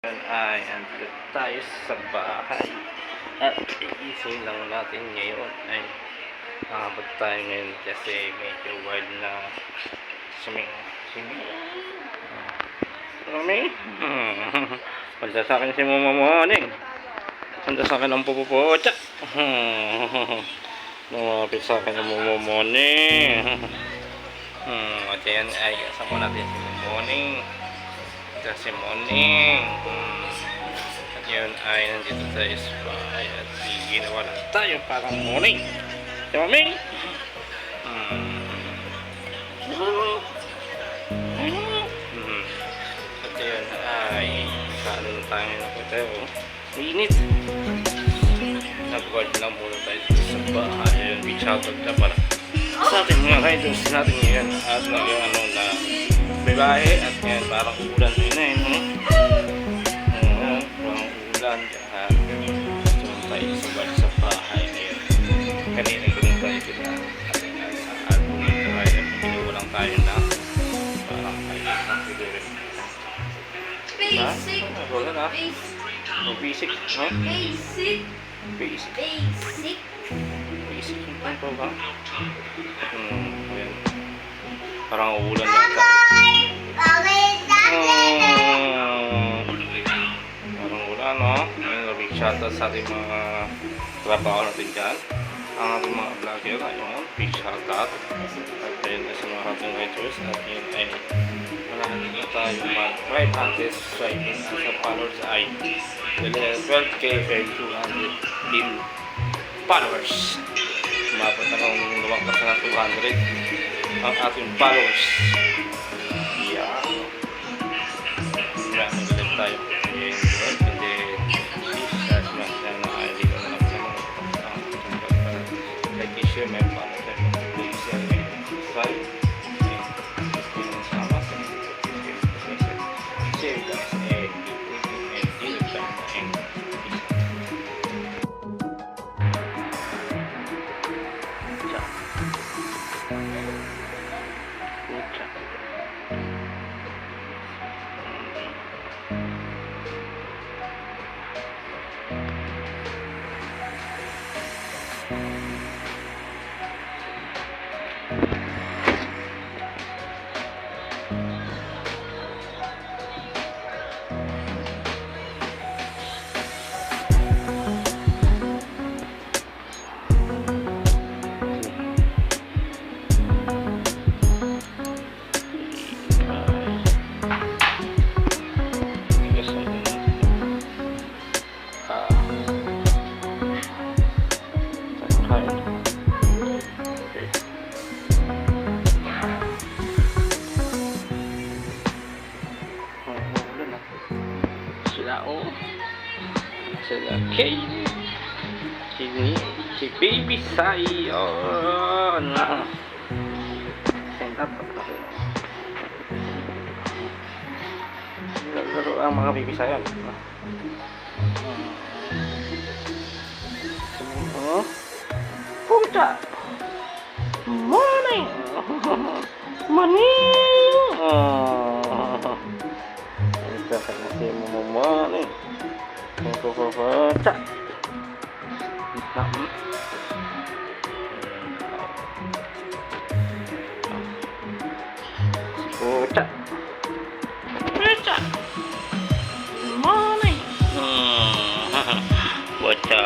Ay andito tayo sa bahay at iising lang natin ngayon ay nakabot tayo ngayon kasi medyo wild na suming Mami punta sa akin si Mama Morning, punta sa akin ang pupupocha lumapit sa akin ang Mama Morning at yan ay kasama natin si Mama Morning kasi morning at yun ay nandito tayo sa bahay at ginawa lang tayo parang morning di ba Ming? At yun ay kaano na tayo na po tayo mainit nag-guard lang muna tayo sa bahay yun reach out na pala sa ating mga riders natin ngayon at ngayon ano na babae at yan parang ulan yun na yun parang ulan kaya doon tayo sa bahay ngayon kanina doon tayo sila at ginawa lang tayo na parang kayo ng siguro basic wala na basic no? Basic yung pa ba? Ayan parang ulan na parang ulan no? Ayun, big shoutout sa ating mga trabaho natin dyan ang ating mga vlogger ayun, big shoutout at ayun sa mga ating writers at yun ay malahan na tayo mag 500 subscribing at sa followers ay 12k and 200 followers umabot na kung lumagpas na 200 ang ating followers. Yeah. Magalit tayo. And then, please smash na hindi ko na like and share my follow tayo. Please share my subscribe. And sama sa share guys. And dinner time na sila Kaylee si Baby Sai ano send up laro ang mga Baby Sai puta morning ito sa nasi mo morning puta puta morning puta